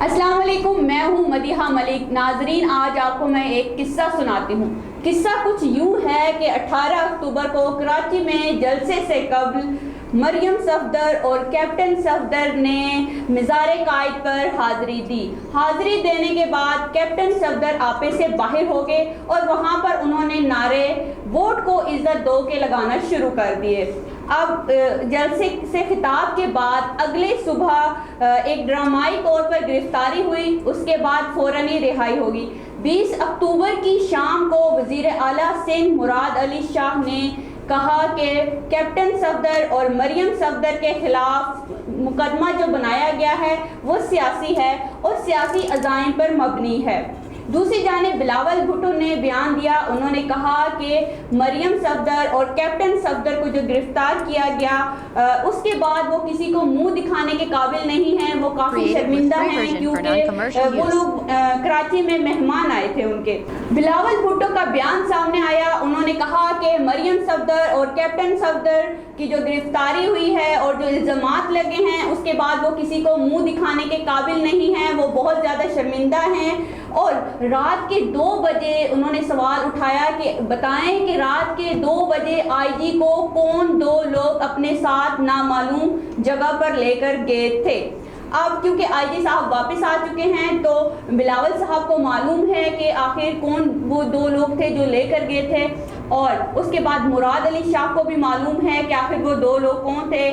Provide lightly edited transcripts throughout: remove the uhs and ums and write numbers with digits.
अस्सलाम वालेकुम, मैं हूँ मदीहा मलिक। नाजरीन, आज आपको मैं एक किस्सा सुनाती हूँ। किस्सा कुछ यूँ है कि 18 अक्टूबर को कराची में जलसे से कबल मरियम सफदर और कैप्टन सफदर ने मज़ार कायद पर हाज़िरी दी। हाज़िरी देने के बाद कैप्टन सफदर आपे से बाहर हो गए और वहाँ पर उन्होंने नारे वोट को इज़्ज़त दो के लगाना शुरू कर दिए। अब जलसे से खिताब के बाद अगले सुबह एक ड्रामाई तौर पर गिरफ्तारी हुई, उसके बाद फ़ौरन ही रिहाई होगी। 20 अक्टूबर की शाम को वज़ीर आला सिंध मुराद अली शाह ने कहा कि कैप्टन सफदर और मरियम सफदर के खिलाफ मुकदमा जो बनाया गया है वो सियासी है और सियासी अज़ाइम पर मबनी है। दूसरी जानिब बिलावल भुट्टो ने बयान दिया। उन्होंने कहा कि मरियम सफदर और कैप्टन सफदर को जो गिरफ्तार किया गया उसके बाद वो किसी को मुंह दिखाने के काबिल नहीं हैं, वो काफ़ी शर्मिंदा हैं क्योंकि वो लोग कराची में मेहमान आए थे उनके। बिलावल भुट्टो का बयान सामने आया। उन्होंने कहा कि मरियम सफदर और कैप्टन सफदर की जो गिरफ्तारी हुई है और जो इल्ज़ामात लगे हैं उसके बाद वो किसी को मुंह दिखाने के काबिल नहीं हैं, वो बहुत ज़्यादा शर्मिंदा हैं। और रात के 2 बजे उन्होंने सवाल उठाया कि बताएं कि रात के 2 बजे आईजी को कौन 2 लोग अपने साथ नामालूम जगह पर लेकर गए थे। अब क्योंकि आईजी साहब वापस आ चुके हैं तो बिलावल साहब को मालूम है कि आखिर कौन वो 2 लोग थे जो लेकर गए थे, और उसके बाद मुराद अली शाह को भी मालूम है कि आखिर वो 2 लोग कौन थे,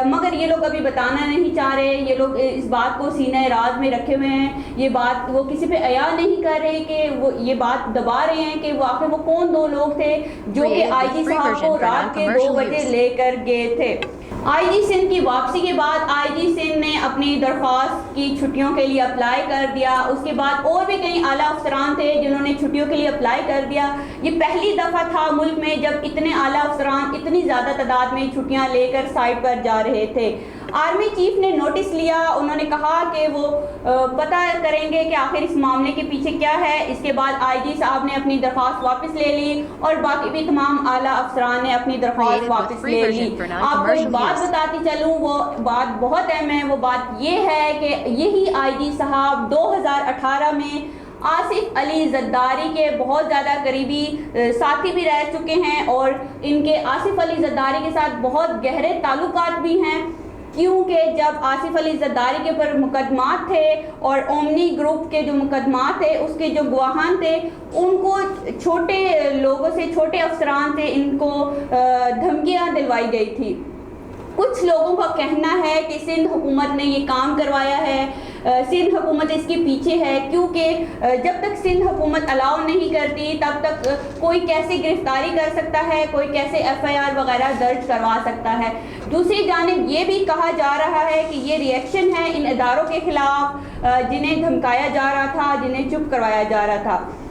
मगर ये लोग अभी बताना नहीं चाह रहे। ये लोग इस बात को सीने राज में रखे हुए हैं, ये बात वो किसी पे अया नहीं कर रहे कि वो ये बात दबा रहे हैं कि वो आखिर वो कौन 2 लोग थे जो कि आईजी साहब को रात के 2 बजे लेकर गए थे। आईजी सिंध की वापसी के बाद आईजी सिंध ने अपनी दरख्वास्त की छुट्टियों के लिए अप्लाई कर दिया। उसके बाद और भी कई आला अफसरान थे जिन्होंने छुट्टियों के लिए अप्लाई कर दिया। ये पहली दफ़ा था मुल्क में जब इतने आला अफसरान इतनी ज़्यादा तादाद में छुट्टियां लेकर साइट पर जा रहे थे। आर्मी चीफ ने नोटिस लिया। उन्होंने कहा कि वो पता करेंगे कि आखिर इस मामले के पीछे क्या है। इसके बाद आईजी साहब ने अपनी दरख्वास्त वापस ले ली और बाकी भी तमाम आला अफसरान ने अपनी दरख्वास्त वापस ले ली। आपको एक बात बताती चलूँ, वो बात बहुत अहम है। वो बात ये है कि यही आईजी साहब 2018 में आसिफ अली जद्दारी के बहुत ज़्यादा करीबी साथी भी रह चुके हैं और इनके आसिफ अली जद्दारी के साथ बहुत गहरे ताल्लुकात भी हैं, क्योंकि जब आसिफ अली जद्दारी के ऊपर मुकदमात थे और ओमनी ग्रुप के जो मुकदमात थे उसके जो गवाहान थे उनको छोटे लोगों से, छोटे अफसरान से इनको धमकियां दिलवाई गई थी। कुछ लोगों का कहना है कि सिंध हुकूमत ने ये काम करवाया है, सिंध हुकूमत इसके पीछे है, क्योंकि जब तक सिंध हुकूमत अलाउ नहीं करती तब तक कोई कैसे गिरफ्तारी कर सकता है, कोई कैसे एफआईआर वगैरह दर्ज करवा सकता है। दूसरी जानिब ये भी कहा जा रहा है कि ये रिएक्शन है इन इदारों के खिलाफ जिन्हें धमकाया जा रहा था, जिन्हें चुप करवाया जा रहा था।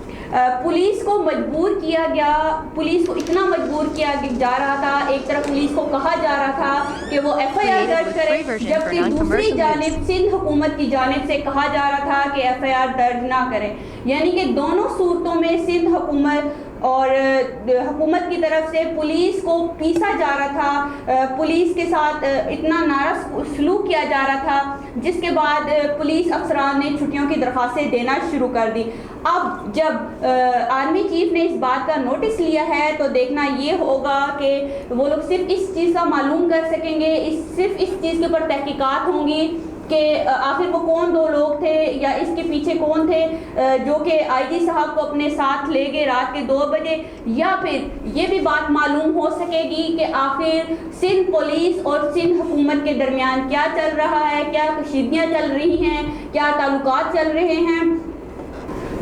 पुलिस को मजबूर किया गया, पुलिस को इतना मजबूर किया जा रहा था, एक तरफ पुलिस को कहा जा रहा था कि वो एफआईआर दर्ज करे, जबकि दूसरी जानिब सिंध हुकूमत की जानिब से कहा जा रहा था कि एफआईआर दर्ज ना करें। यानी कि दोनों सूरतों में सिंध हुकूमत और हुकूमत की तरफ से पुलिस को पीसा जा रहा था, पुलिस के साथ इतना नारा सलूक किया जा रहा था, जिसके बाद पुलिस अफसरान ने छुट्टियों की दरख्वास्तें देना शुरू कर दी। अब जब आर्मी चीफ ने इस बात का नोटिस लिया है तो देखना ये होगा कि वो लोग सिर्फ इस चीज़ का मालूम कर सकेंगे, सिर्फ इस चीज़ के ऊपर तहकीकात होंगी कि आखिर वो कौन 2 लोग थे या इसके पीछे कौन थे जो कि आईजी साहब को अपने साथ ले गए रात के 2 बजे, या फिर ये भी बात मालूम हो सकेगी कि आखिर सिंध पुलिस और सिंध हुकूमत के दरमियान क्या चल रहा है, क्या कशीदियाँ चल रही हैं, क्या ताल्लुकात चल रहे हैं।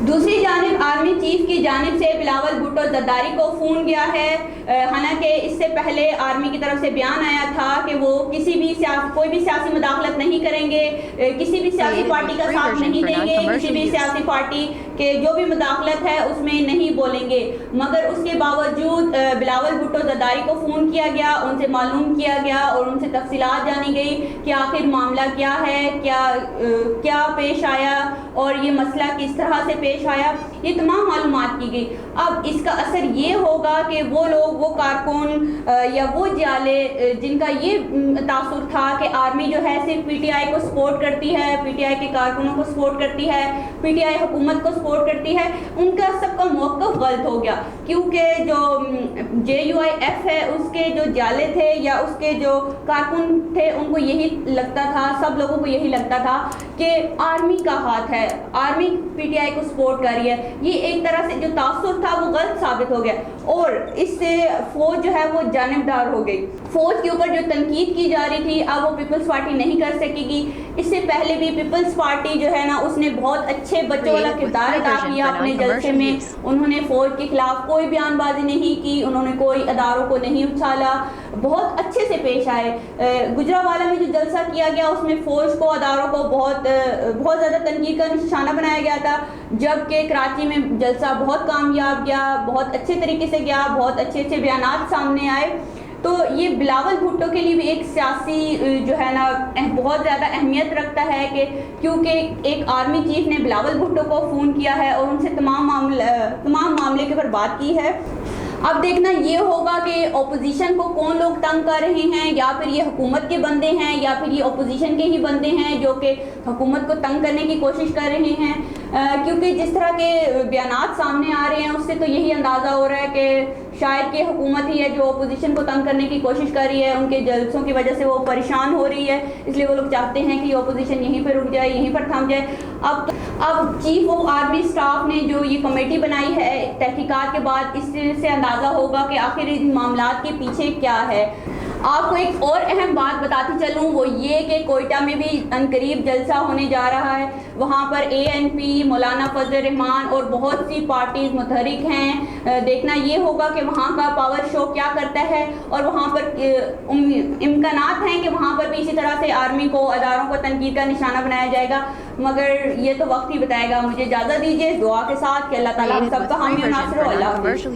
दूसरी जानिब आर्मी चीफ की जानिब से बिलावल भुट्टो जद्दारी को फ़ोन गया है, हालांकि इससे पहले आर्मी की तरफ से बयान आया था कि वो किसी भी कोई भी सियासी मुदाखलत नहीं करेंगे, किसी भी सियासी पार्टी का साथ नहीं देंगे, किसी भी सियासी पार्टी के जो भी मुदाखलत है उसमें नहीं बोलेंगे। मगर उसके बावजूद बिलावल भुट्टो जद्दारी को फ़ोन किया गया, उनसे मालूम किया गया और उनसे तफसीलात जानी गई कि आखिर मामला क्या है, क्या पेश आया اور یہ مسئلہ کس طرح سے پیش آیا، یہ تمام معلومات کی گئی۔ اب اس کا اثر یہ ہوگا کہ وہ لوگ، وہ کارکن یا وہ جالے جن کا یہ تاثر تھا کہ آرمی جو ہے صرف پی ٹی آئی کو سپورٹ کرتی ہے، پی ٹی آئی کے کارکنوں کو سپورٹ کرتی ہے، پی ٹی آئی حکومت کو سپورٹ کرتی ہے، ان کا سب کا موقف غلط ہو گیا، کیونکہ جو جے یو آئی ایف ہے اس کے جو جالے تھے یا اس کے جو کارکن تھے ان کو یہی لگتا تھا، سب لوگوں کو یہی لگتا تھا کہ آرمی کا ہاتھ ہے، آرمی پی ٹی آئی کو سپورٹ کر رہی ہے۔ یہ ایک طرح سے جو تاثر تھا وہ غلط ثابت ہو گیا اور اس سے فوج جو ہے وہ جانبدار ہو گئی۔ فوج کے اوپر جو تنقید کی جا رہی تھی اب وہ پیپلز پارٹی نہیں کر سکے گی۔ اس سے پہلے بھی پیپلز پارٹی جو ہے نا اس نے بہت اچھے بچوں والا کردار ادا کیا اپنے جلسے میں، انہوں نے فوج کے خلاف کوئی بیان بازی نہیں کی، انہوں نے کوئی اداروں کو نہیں اچھالا، بہت اچھے سے پیش آئے۔ گجرانوالہ میں جو جلسہ کیا گیا اس میں فوج کو، اداروں کو بہت زیادہ تنقید کا نشانہ بنایا گیا تھا، جبکہ کراچی میں جلسہ بہت کامیاب گیا، بہت اچھے طریقے سے گیا، بہت اچھے بیانات سامنے آئے۔ تو یہ بلاول بھٹو کے لیے بھی ایک سیاسی جو ہے نا بہت زیادہ اہمیت رکھتا ہے کہ کیونکہ ایک آرمی چیف نے بلاول بھٹو کو فون کیا ہے اور ان سے تمام معاملے کے اوپر بات کی ہے۔ اب دیکھنا یہ ہوگا کہ اپوزیشن کو کون لوگ تنگ کر رہے ہیں، یا پھر یہ حکومت کے بندے ہیں یا پھر یہ اپوزیشن کے ہی بندے ہیں جو کہ حکومت کو تنگ کرنے کی کوشش کر رہے ہیں، کیونکہ جس طرح کے بیانات سامنے آ رہے ہیں اس سے تو یہی اندازہ ہو رہا ہے کہ شاید کہ حکومت ہی ہے جو اپوزیشن کو تنگ کرنے کی کوشش کر رہی ہے، ان کے جلسوں کی وجہ سے وہ پریشان ہو رہی ہے، اس لیے وہ لوگ چاہتے ہیں کہ یہ اپوزیشن یہیں پہ رک جائے، یہیں پر تھم جائے۔ اب چیف آف آرمی اسٹاف نے جو یہ کمیٹی بنائی ہے تحقیقات کے بعد، اس سے اندازہ ہوگا کہ آخر ان معاملات کے پیچھے کیا ہے۔ آپ کو ایک اور اہم بات بتاتی چلوں، وہ یہ کہ کوئٹہ میں بھی عنقریب جلسہ ہونے جا رہا ہے، وہاں پر اے این پی، مولانا فضل الرحمان اور بہت سی پارٹیز متحرک ہیں۔ دیکھنا یہ ہوگا کہ وہاں کا پاور شو کیا کرتا ہے، اور وہاں پر امکانات ہیں کہ وہاں پر بھی اسی طرح سے آرمی کو، اداروں کو تنقید کا نشانہ بنایا جائے گا، مگر یہ تو وقت ہی بتائے گا۔ مجھے اجازت دیجیے دعا کے ساتھ کہ اللہ تعالیٰ ہم سب کا حامی و ناصر ہو۔ اللہ حافظ۔